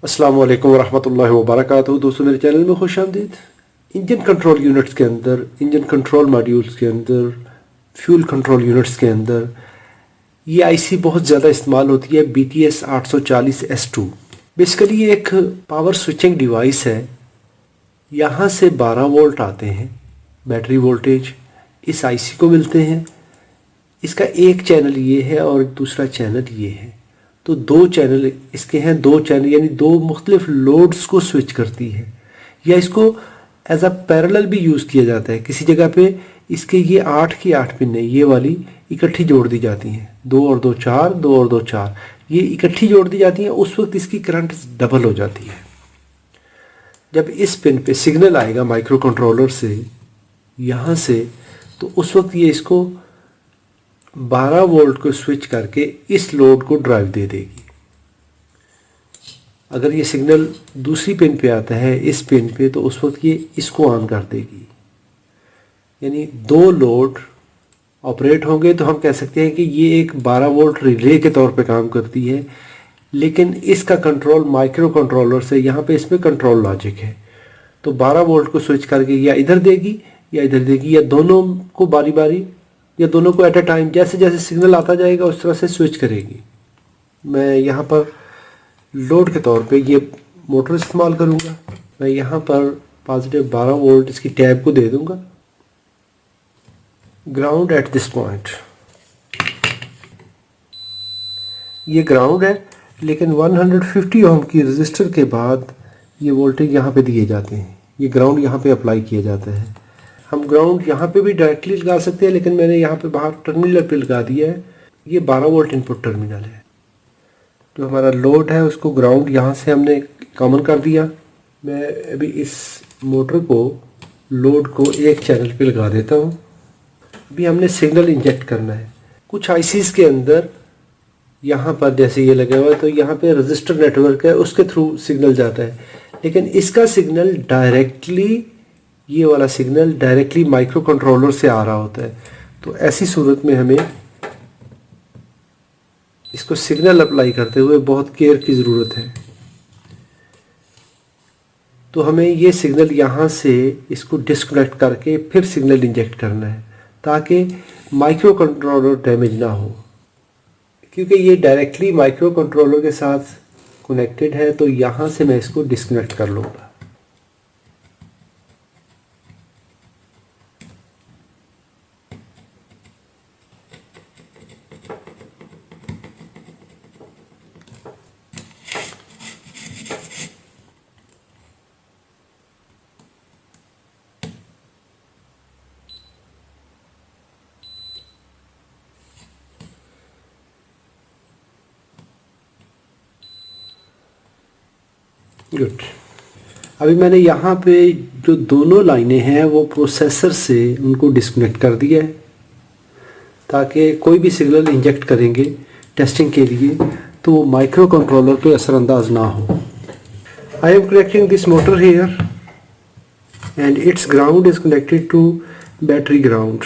अस्सलाम वालेकुम वरहमतुल्लाहि वबरकातुहू। दोस्तों मेरे चैनल में खुश आमदीद। इंजन कंट्रोल यूनिट्स के अंदर, इंजन कंट्रोल मॉड्यूल्स के अंदर, फ्यूल कंट्रोल यूनिट्स के अंदर ये आईसी बहुत ज़्यादा इस्तेमाल होती है, BTS 840S2। बेसिकली ये एक पावर स्विचिंग डिवाइस है। यहाँ से 12 वोल्ट आते हैं बैटरी वोल्टेज इस आईसी को मिलते हैं। इसका एक चैनल ये है और दूसरा चैनल ये है, तो दो चैनल इसके हैं। दो चैनल यानी दो मुख्तलिफ लोड्स को स्विच करती है, या इसको एज अ पैरेलल भी यूज़ किया जाता है। किसी जगह पे इसके ये 8 की 8 पिन है, ये वाली इकट्ठी जोड़ दी जाती हैं, 2 और 2 4, 2 और 2 4, ये इकट्ठी जोड़ दी जाती हैं। उस वक्त इसकी करंट डबल हो जाती है। जब इस पिन पे सिग्नल आएगा माइक्रो कंट्रोलर से यहाँ से, तो उस वक्त ये इसको 12 वोल्ट को स्विच करके इस लोड को ड्राइव दे देगी। अगर ये सिग्नल दूसरी पिन पे आता है, इस पिन पे, तो उस वक्त ये इसको ऑन कर देगी। यानी दो लोड ऑपरेट होंगे तो हम कह सकते हैं कि ये एक 12 वोल्ट रिले के तौर पे काम करती है। लेकिन इसका कंट्रोल माइक्रो कंट्रोलर से, यहाँ पे इसमें कंट्रोल लॉजिक है, तो 12 वोल्ट को स्विच करके या इधर देगी या इधर देगी, या दोनों को बारी बारी, या दोनों को एट अ टाइम, जैसे जैसे सिग्नल आता जाएगा उस तरह से स्विच करेगी। मैं यहाँ पर लोड के तौर पे ये मोटर इस्तेमाल करूँगा। मैं यहाँ पर पॉजिटिव 12 वोल्ट इसकी टैब को दे दूँगा। ग्राउंड एट दिस पॉइंट, ये ग्राउंड है, लेकिन 150 ओम की रजिस्टर के बाद ये वोल्टेज यहाँ पे दिए जाते हैं। ये ग्राउंड यहाँ पे अप्लाई किया जाता है। हम ग्राउंड यहाँ पे भी डायरेक्टली लगा सकते हैं, लेकिन मैंने यहाँ पे बाहर टर्मिनल पे लगा दिया है। ये 12 वोल्ट इनपुट टर्मिनल है। जो हमारा लोड है उसको ग्राउंड यहाँ से हमने कॉमन कर दिया। मैं अभी इस मोटर को, लोड को एक चैनल पे लगा देता हूँ। अभी हमने सिग्नल इंजेक्ट करना है। कुछ आईसीज के अंदर यहाँ पर जैसे ये लगा हुआ है, तो यहाँ पे रजिस्टर नेटवर्क है, उसके थ्रू सिग्नल जाता है। लेकिन इसका सिग्नल डायरेक्टली, ये वाला सिग्नल डायरेक्टली माइक्रो कंट्रोलर से आ रहा होता है। तो ऐसी सूरत में हमें इसको सिग्नल अप्लाई करते हुए बहुत केयर की ज़रूरत है। तो हमें ये सिग्नल यहाँ से इसको डिस्कनेक्ट करके फिर सिग्नल इंजेक्ट करना है, ताकि माइक्रो कंट्रोलर डैमेज ना हो। क्योंकि ये डायरेक्टली माइक्रो कंट्रोलर के साथ कनेक्टेड है, तो यहाँ से मैं इसको डिस्कनेक्ट कर लूँगा। गुड। अभी मैंने यहाँ पे जो दोनों लाइनें हैं वो प्रोसेसर से उनको डिस्कनेक्ट कर दिया है, ताकि कोई भी सिग्नल इंजेक्ट करेंगे टेस्टिंग के लिए तो वो माइक्रो कंट्रोलर पे असरअंदाज ना हो। I am connecting this motor here and its ground is connected to battery ground,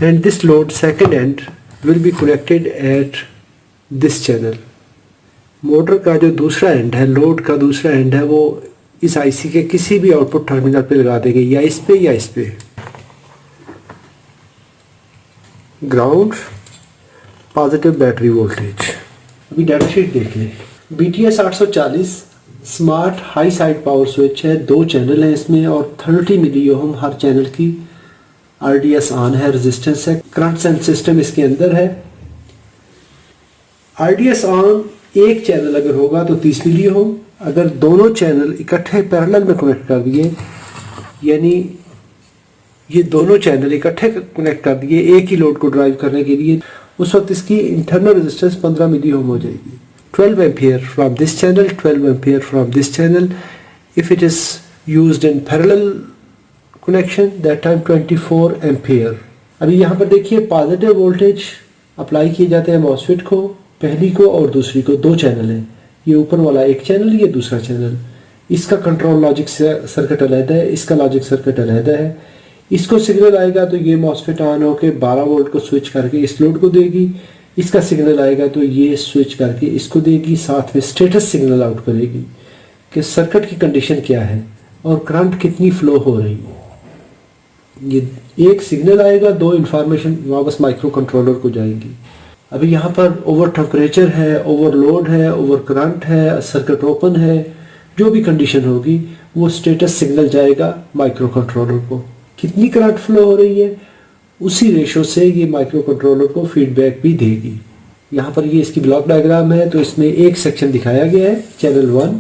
and this load second and will be connected at this channel. Motor का जो दूसरा एंड है, लोड का दूसरा एंड है, वो इस आईसी के किसी भी आउटपुट टर्मिनल पे लगा देंगे, या इस पे या इस पे। Ground, positive battery voltage. अभी डाटा शीट देख लें। BTS 840 smart high side power switch है। 2 चैनल है इसमें और 30 मिली ओम हर चैनल की RDS ऑन है, रेजिस्टेंस है। करंट सेंस सिस्टम इसके अंदर है। RDS ऑन एक चैनल अगर होगा तो 30 मिली ओम। अगर दोनों चैनल इकट्ठे पैरेलल में कनेक्ट कर दिए, यानी ये दोनों चैनल इकट्ठे कनेक्ट कर दिए एक ही लोड को ड्राइव करने के लिए, उस वक्त इसकी इंटरनल रेजिस्टेंस 15 मिली ओम हो जाएगी। 12 ampere from this channel, 12 ampere from this channel. If it is used in parallel connection, that time 24 ampere. अभी यहाँ पर देखिए पॉजिटिव वोल्टेज अप्लाई किए जाते हैं मॉसफेट को, पहली को और दूसरी को। 2 चैनल हैं, ये ऊपर वाला एक चैनल, ये दूसरा चैनल। इसका कंट्रोल लॉजिक सर्किट अलग है, इसका लॉजिक सर्किट अलग है। इसको सिग्नल आएगा तो ये मॉसफेट ऑन होकर 12 वोल्ट को स्विच करके इस लोड को देगी। इसका सिग्नल आएगा तो ये स्विच करके इसको देगी, साथ में स्टेटस सिग्नल आउट करेगी कि सर्किट की कंडीशन क्या है और करंट कितनी फ्लो हो रही है। ये एक सिग्नल आएगा, दो इंफॉर्मेशन वापस माइक्रो कंट्रोलर को जाएंगी। अभी यहाँ पर ओवर टेम्परेचर है, ओवरलोड है, ओवर करंट है, सर्किट ओपन है, जो भी कंडीशन होगी वो स्टेटस सिग्नल जाएगा माइक्रो कंट्रोलर को। कितनी करंट फ्लो हो रही है उसी रेशो से ये माइक्रो कंट्रोलर को फीडबैक भी देगी। यहाँ पर ये इसकी ब्लॉक डायग्राम है, तो इसमें एक सेक्शन दिखाया गया है चैनल 1।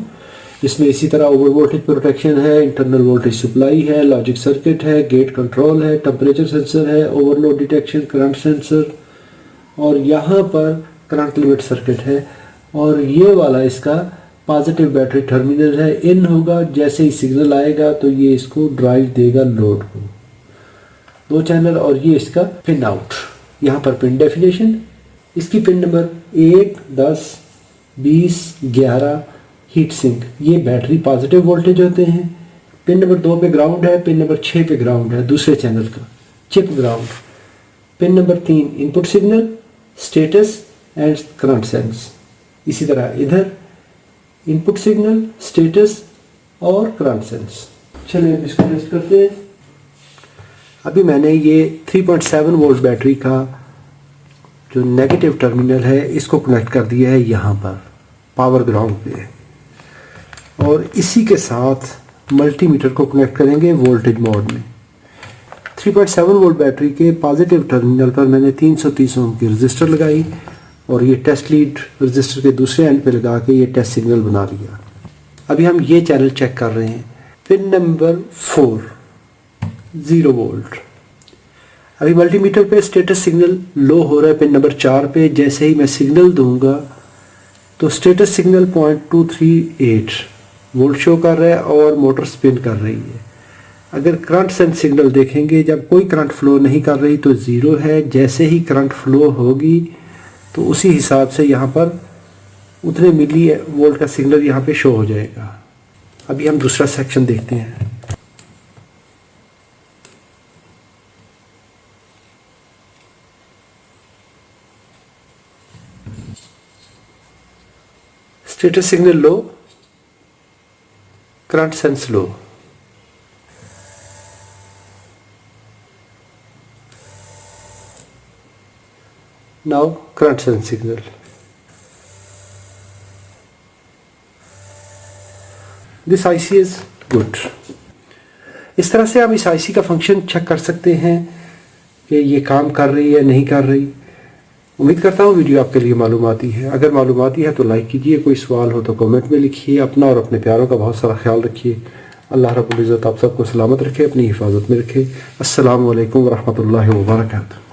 इसमें इसी तरह ओवर वोल्टेज प्रोटेक्शन है, इंटरनल वोल्टेज सप्लाई है, लॉजिक सर्किट है, गेट कंट्रोल है, टेम्परेचर सेंसर है, ओवरलोड डिटेक्शन, करंट सेंसर, और यहाँ पर करंट लिमिट सर्किट है। और ये वाला इसका पॉजिटिव बैटरी टर्मिनल है, इन होगा, जैसे ही सिग्नल आएगा तो ये इसको ड्राइव देगा लोड को। 2 चैनल, और ये इसका पिन आउट। यहाँ पर पिन डेफिनेशन, इसकी पिन नंबर 1, 10, 20, 11 हीट सिंक, ये बैटरी पॉजिटिव वोल्टेज होते हैं। पिन नंबर 2 पे ग्राउंड है, पिन नंबर 6 पे ग्राउंड है दूसरे चैनल का, chip ground. Pin number 3 input signal, status and current sense. इसी तरह इधर इनपुट सिग्नल, स्टेटस और करंट सेंस। चलिए अब इसको टेस्ट करते हैं। अभी मैंने ये 3.7 वोल्ट बैटरी का जो नेगेटिव टर्मिनल है इसको कनेक्ट कर दिया है यहाँ पर पावर ग्राउंड पे, और इसी के साथ मल्टीमीटर को कनेक्ट करेंगे वोल्टेज मोड में। 3.7 वोल्ट बैटरी के पॉजिटिव टर्मिनल पर मैंने 330 ओम की रजिस्टर लगाई और ये टेस्ट लीड रजिस्टर के दूसरे एंड पे लगा के ये टेस्ट सिग्नल बना लिया। अभी हम ये चैनल चेक कर रहे हैं। Pin number 4 0 volt. अभी मल्टीमीटर पे स्टेटस सिग्नल लो हो रहा है पिन नंबर 4 पे। जैसे ही मैं सिग्नल दूंगा तो स्टेटस सिग्नल 0.238 वोल्ट शो कर रहा है और मोटर स्पिन कर रही है। अगर करंट सेंस सिग्नल देखेंगे, जब कोई करंट फ्लो नहीं कर रही तो 0 है। जैसे ही करंट फ्लो होगी तो उसी हिसाब से यहाँ पर उतने मिली वोल्ट का सिग्नल यहाँ पे शो हो जाएगा। अभी हम दूसरा सेक्शन देखते हैं। Status signal low, current sense low. Now current sense signal. This IC is good. इस तरह से हम इस IC का फंक्शन चेक कर सकते हैं कि ये काम कर रही है नहीं कर रही। उम्मीद करता हूँ वीडियो आपके लिए मालूमाती है। अगर मालूमाती है तो लाइक कीजिए, कोई सवाल हो तो कमेंट में लिखिए। अपना और अपने प्यारों का बहुत सारा ख्याल रखिए। अल्लाह रब्बुल इज़्ज़त आप सबको सलामत रखे, अपनी हिफाजत में रखे। अस्सलामु अलैकुम व रहमतुल्लाहि व बरकातुहू।